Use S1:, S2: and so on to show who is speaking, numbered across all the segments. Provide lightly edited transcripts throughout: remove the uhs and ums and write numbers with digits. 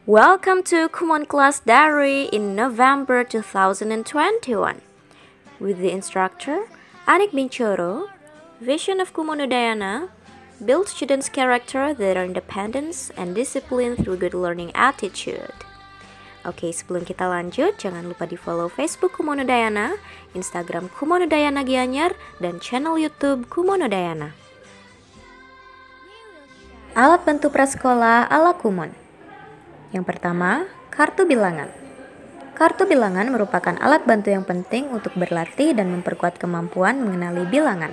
S1: Welcome to Kumon Class Diary in November 2021 with the instructor Anik Bincoro. Vision of Kumon Udayana: build students' character that are independent and disciplined through good learning attitude. Oke, sebelum kita lanjut, jangan lupa di follow Facebook Kumon Udayana, Instagram Kumon Udayana Gianyar, dan channel YouTube Kumon Udayana. Alat bantu prasekolah ala Kumon. Yang pertama, kartu bilangan. Kartu bilangan merupakan alat bantu yang penting untuk berlatih dan memperkuat kemampuan mengenali bilangan.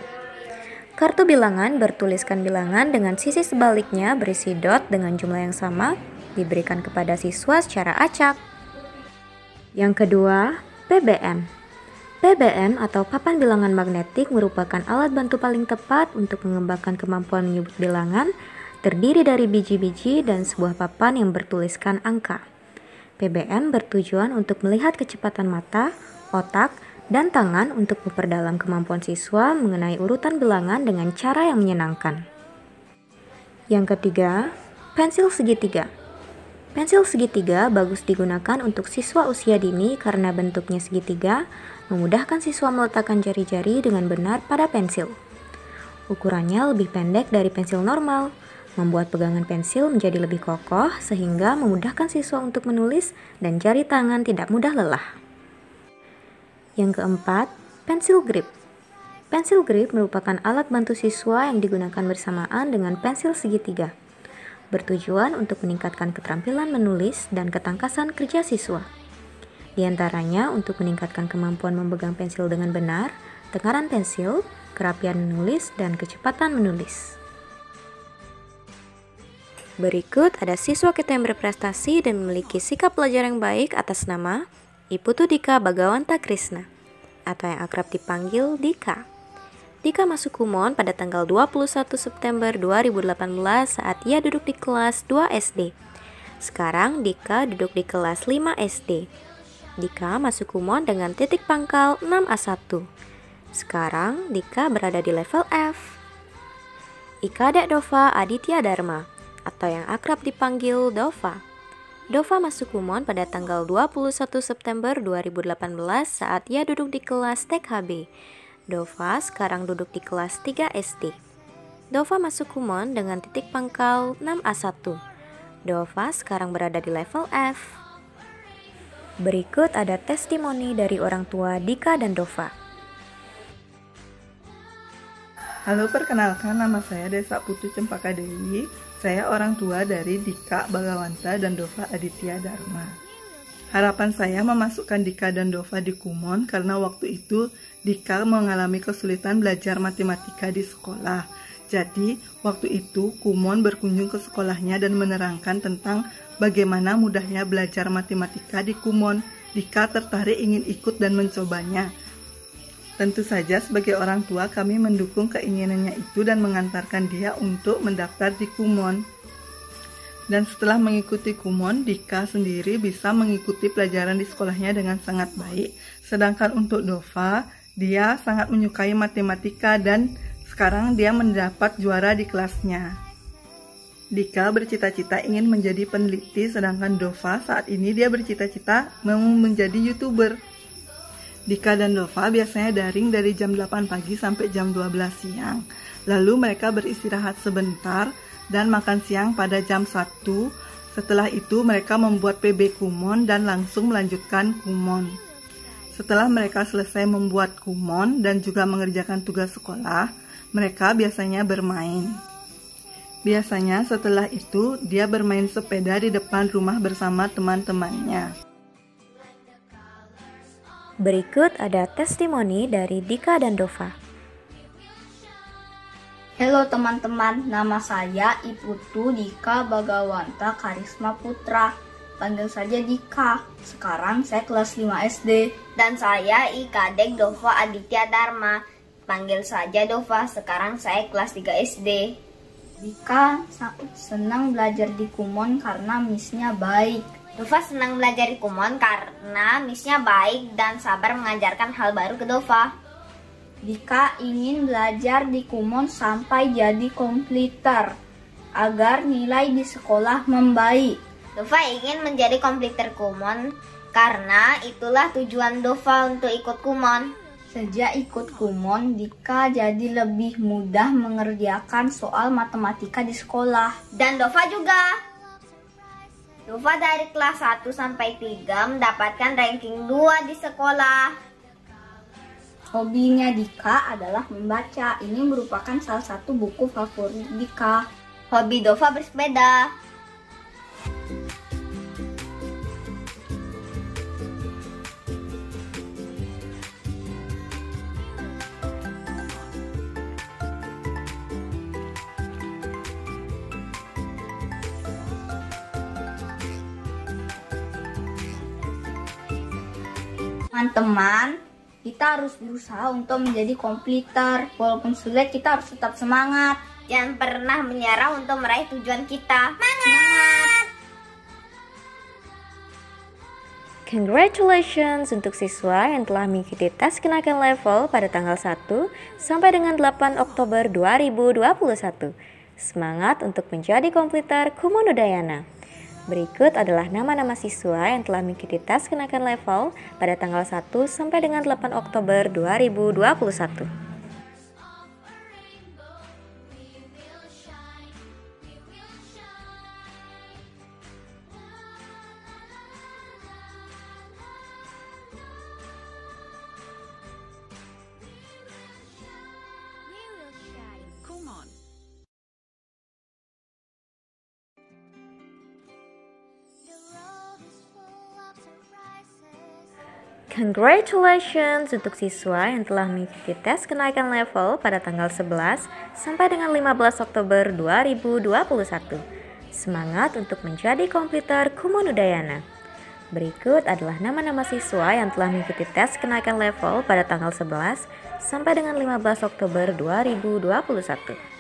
S1: Kartu bilangan bertuliskan bilangan dengan sisi sebaliknya berisi dot dengan jumlah yang sama, diberikan kepada siswa secara acak. Yang kedua, PBM. PBM atau papan bilangan magnetik merupakan alat bantu paling tepat untuk mengembangkan kemampuan menyebut bilangan, terdiri dari biji-biji dan sebuah papan yang bertuliskan angka. PBM bertujuan untuk melihat kecepatan mata, otak, dan tangan untuk memperdalam kemampuan siswa mengenai urutan bilangan dengan cara yang menyenangkan. Yang ketiga, pensil segitiga. Pensil segitiga bagus digunakan untuk siswa usia dini karena bentuknya segitiga, memudahkan siswa meletakkan jari-jari dengan benar pada pensil. Ukurannya lebih pendek dari pensil normal, membuat pegangan pensil menjadi lebih kokoh sehingga memudahkan siswa untuk menulis dan jari tangan tidak mudah lelah. Yang keempat, pensil grip. Pensil grip merupakan alat bantu siswa yang digunakan bersamaan dengan pensil segitiga, bertujuan untuk meningkatkan keterampilan menulis dan ketangkasan kerja siswa. Di antaranya untuk meningkatkan kemampuan memegang pensil dengan benar, tekanan pensil, kerapian menulis, dan kecepatan menulis. Berikut ada siswa kita yang berprestasi dan memiliki sikap belajar yang baik atas nama Iputu Dika Bagawanta Krishna, atau yang akrab dipanggil Dika. Dika masuk Kumon pada tanggal 21 September 2018 saat ia duduk di kelas 2 SD. Sekarang Dika duduk di kelas 5 SD. Dika masuk Kumon dengan titik pangkal 6A1. Sekarang Dika berada di level F. Ika Dek Dova Aditya Dharma, atau yang akrab dipanggil Dova. Dova masuk Kumon pada tanggal 21 September 2018 saat ia duduk di kelas TKB. Dova sekarang duduk di kelas 3 SD. Dova masuk Kumon dengan titik pangkal 6A1. Dova sekarang berada di level F. Berikut ada testimoni dari orang tua Dika dan Dova.
S2: Halo, perkenalkan nama saya Desa Putu Cempaka Dewi. Saya orang tua dari Dika Bagawanta dan Dova Aditya Dharma. Harapan saya memasukkan Dika dan Dova di Kumon karena waktu itu Dika mengalami kesulitan belajar matematika di sekolah. Jadi, waktu itu Kumon berkunjung ke sekolahnya dan menerangkan tentang bagaimana mudahnya belajar matematika di Kumon. Dika tertarik ingin ikut dan mencobanya. Tentu saja sebagai orang tua kami mendukung keinginannya itu dan mengantarkan dia untuk mendaftar di Kumon. Dan setelah mengikuti Kumon, Dika sendiri bisa mengikuti pelajaran di sekolahnya dengan sangat baik. Sedangkan untuk Dova, dia sangat menyukai matematika dan sekarang dia mendapat juara di kelasnya. Dika bercita-cita ingin menjadi peneliti, sedangkan Dova saat ini dia bercita-cita mau menjadi YouTuber. Dika dan Dova biasanya daring dari jam 8 pagi sampai jam 12 siang. Lalu mereka beristirahat sebentar dan makan siang pada jam 1. Setelah itu mereka membuat PB Kumon dan langsung melanjutkan Kumon. Setelah mereka selesai membuat Kumon dan juga mengerjakan tugas sekolah, mereka biasanya bermain. Biasanya setelah itu dia bermain sepeda di depan rumah bersama teman-temannya.
S1: Berikut ada testimoni dari Dika dan Dova.
S3: Halo teman-teman, nama saya Iputu Dika Bagawanta Karisma Putra. Panggil saja Dika. Sekarang saya kelas 5 SD.
S4: Dan saya Ika Dek Dova Aditya Dharma. Panggil saja Dova. Sekarang saya kelas 3 SD.
S3: Dika senang belajar di Kumon karena misnya baik.
S4: Dova senang belajar di Kumon karena misnya baik dan sabar mengajarkan hal baru ke Dova.
S3: Dika ingin belajar di Kumon sampai jadi komputer agar nilai di sekolah membaik.
S4: Dova ingin menjadi komputer Kumon karena itulah tujuan Dova untuk ikut Kumon.
S3: Sejak ikut Kumon, Dika jadi lebih mudah mengerjakan soal matematika di sekolah.
S4: Dan Dova juga. Dova dari kelas 1 sampai 3 mendapatkan ranking 2 di sekolah.
S3: Hobinya Dika adalah membaca. Ini merupakan salah satu buku favorit Dika.
S4: Hobi Dova bersepeda.
S3: Teman-teman, kita harus berusaha untuk menjadi komputer. Walaupun sulit, kita harus tetap semangat.
S4: Jangan pernah menyerah untuk meraih tujuan kita. Semangat!
S1: Congratulations untuk siswa yang telah mengikuti tes kenaikan level pada tanggal 1 sampai dengan 8 Oktober 2021. Semangat untuk menjadi komputer Kumon Udayana. Berikut adalah nama-nama siswa yang telah mengikuti tes kenaikan level pada tanggal 1 sampai dengan 8 Oktober 2021. Congratulations untuk siswa yang telah mengikuti tes kenaikan level pada tanggal 11 sampai dengan 15 Oktober 2021. Semangat untuk menjadi komputer Kumon Udayana. Berikut adalah nama-nama siswa yang telah mengikuti tes kenaikan level pada tanggal 11 sampai dengan 15 Oktober 2021.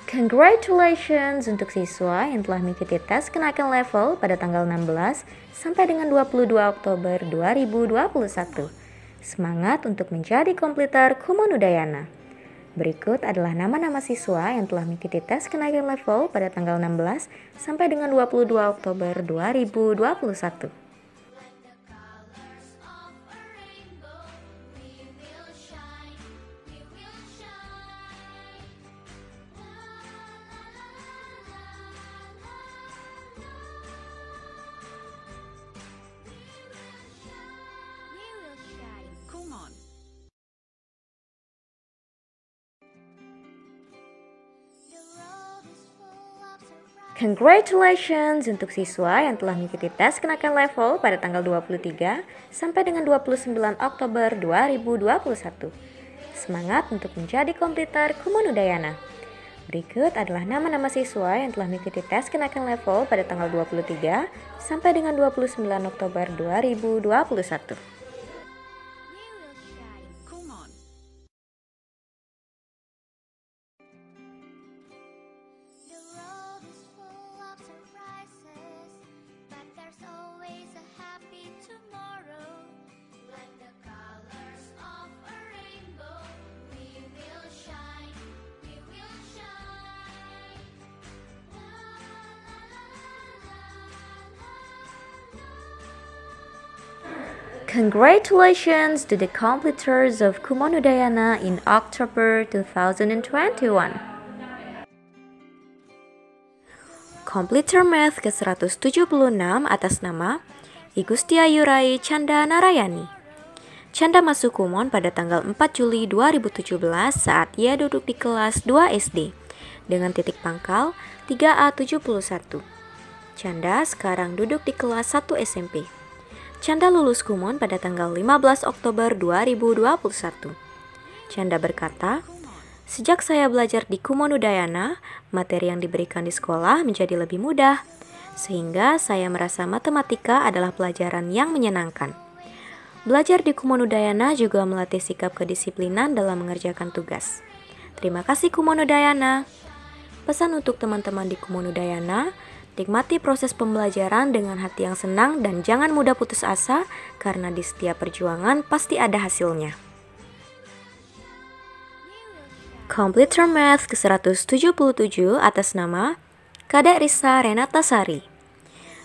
S1: Congratulations untuk siswa yang telah mengikuti tes kenaikan level pada tanggal 16 sampai dengan 22 Oktober 2021. Semangat untuk menjadi komputer Kumon Udayana. Berikut adalah nama-nama siswa yang telah mengikuti tes kenaikan level pada tanggal 16 sampai dengan 22 Oktober 2021. Congratulations untuk siswa yang telah mengikuti tes kenaikan level pada tanggal 23 sampai dengan 29 Oktober 2021. Semangat untuk menjadi komputer Kumon Udayana. Berikut adalah nama-nama siswa yang telah mengikuti tes kenaikan level pada tanggal 23 sampai dengan 29 Oktober 2021. Congratulations to the completers of Kumon Udayana in October 2021. Completer Math ke-176 atas nama Igustia Yurai Canda Narayani. Canda masuk Kumon pada tanggal 4 Juli 2017 saat ia duduk di kelas 2 SD dengan titik pangkal 3A71. Canda sekarang duduk di kelas 1 SMP. Canda lulus Kumon pada tanggal 15 Oktober 2021. Canda berkata, "Sejak saya belajar di Kumon Udayana, materi yang diberikan di sekolah menjadi lebih mudah, sehingga saya merasa matematika adalah pelajaran yang menyenangkan. Belajar di Kumon Udayana juga melatih sikap kedisiplinan dalam mengerjakan tugas. Terima kasih Kumon Udayana. Pesan untuk teman-teman di Kumon Udayana, nikmati proses pembelajaran dengan hati yang senang dan jangan mudah putus asa karena di setiap perjuangan pasti ada hasilnya. Complete Term Math ke-177 atas nama Kadek Risa Renata Sari.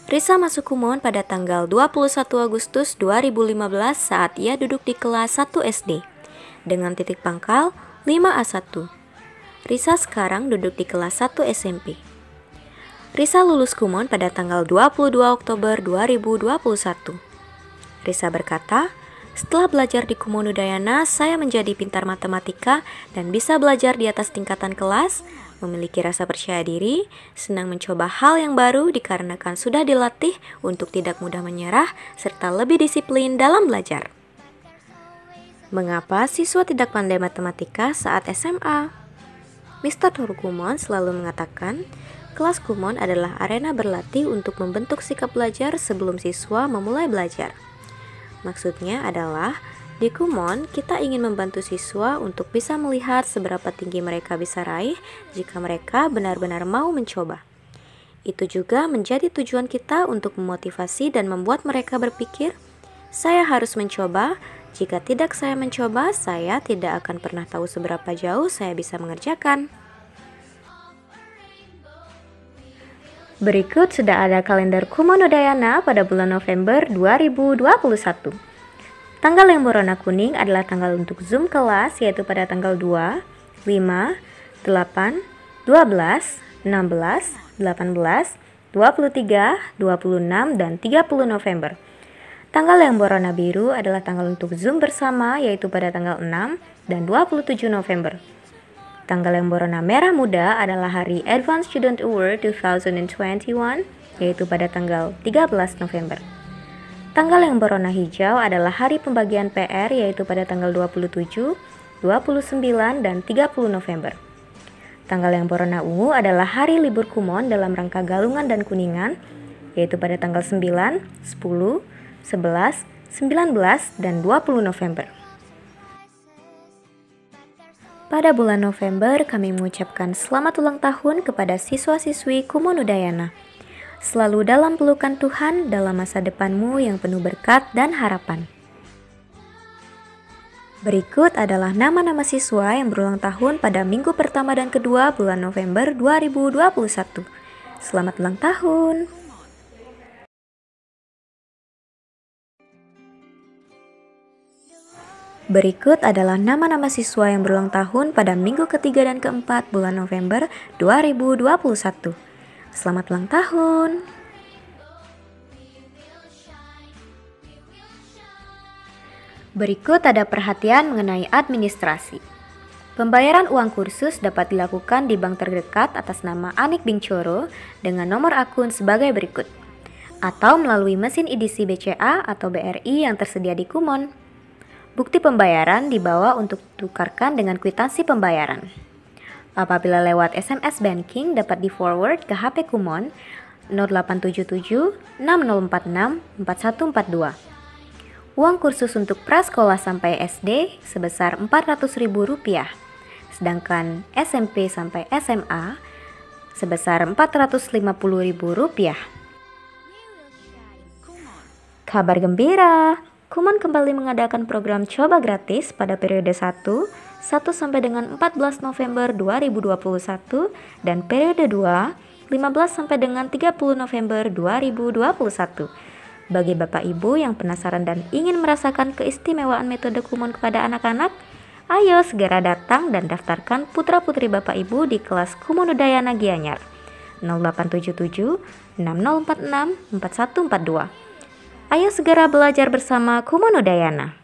S1: Risa masuk Kumon pada tanggal 21 Agustus 2015 saat ia duduk di kelas 1 SD dengan titik pangkal 5A1. Risa sekarang duduk di kelas 1 SMP. Risa lulus Kumon pada tanggal 22 Oktober 2021. Risa berkata, "Setelah belajar di Kumon Udayana, saya menjadi pintar matematika dan bisa belajar di atas tingkatan kelas, memiliki rasa percaya diri, senang mencoba hal yang baru dikarenakan sudah dilatih untuk tidak mudah menyerah, serta lebih disiplin dalam belajar." Mengapa siswa tidak pandai matematika saat SMA? Mr. Toru Kumon selalu mengatakan, kelas Kumon adalah arena berlatih untuk membentuk sikap belajar sebelum siswa memulai belajar. Maksudnya adalah, di Kumon kita ingin membantu siswa untuk bisa melihat seberapa tinggi mereka bisa raih jika mereka benar-benar mau mencoba. Itu juga menjadi tujuan kita untuk memotivasi dan membuat mereka berpikir, saya harus mencoba, jika tidak saya mencoba, saya tidak akan pernah tahu seberapa jauh saya bisa mengerjakan. Berikut sudah ada kalender Kumon Udayana pada bulan November 2021. Tanggal yang berwarna kuning adalah tanggal untuk Zoom kelas, yaitu pada tanggal 2, 5, 8, 12, 16, 18, 23, 26, dan 30 November. Tanggal yang berwarna biru adalah tanggal untuk Zoom bersama, yaitu pada tanggal 6 dan 27 November. Tanggal yang berwarna merah muda adalah hari Advanced Student Award 2021, yaitu pada tanggal 13 November. Tanggal yang berwarna hijau adalah hari pembagian PR, yaitu pada tanggal 27, 29, dan 30 November. Tanggal yang berwarna ungu adalah hari libur Kumon dalam rangka Galungan dan Kuningan, yaitu pada tanggal 9, 10, 11, 19, dan 20 November. Pada bulan November, kami mengucapkan selamat ulang tahun kepada siswa-siswi Kumon Udayana. Selalu dalam pelukan Tuhan dalam masa depanmu yang penuh berkat dan harapan. Berikut adalah nama-nama siswa yang berulang tahun pada minggu pertama dan kedua bulan November 2021. Selamat ulang tahun! Berikut adalah nama-nama siswa yang berulang tahun pada minggu ketiga dan keempat bulan November 2021. Selamat ulang tahun! Berikut ada perhatian mengenai administrasi. Pembayaran uang kursus dapat dilakukan di bank terdekat atas nama Anik Bingchoro dengan nomor akun sebagai berikut, atau melalui mesin edisi BCA atau BRI yang tersedia di Kumon. Bukti pembayaran dibawa untuk ditukarkan dengan kwitansi pembayaran. Apabila lewat SMS banking dapat di-forward ke HP Kumon 0877 6046 4142. Uang kursus untuk prasekolah sampai SD sebesar Rp400.000, sedangkan SMP sampai SMA sebesar Rp450.000. Kabar gembira! Kumon kembali mengadakan program coba gratis pada periode 1 sampai dengan 14 November 2021 dan periode 2, 15 sampai dengan 30 November 2021. Bagi Bapak Ibu yang penasaran dan ingin merasakan keistimewaan metode Kumon kepada anak-anak, ayo segera datang dan daftarkan putra-putri Bapak Ibu di kelas Kumon Udayana Gianyar 0877 6046 4142. Ayo segera belajar bersama Kumon Udayana.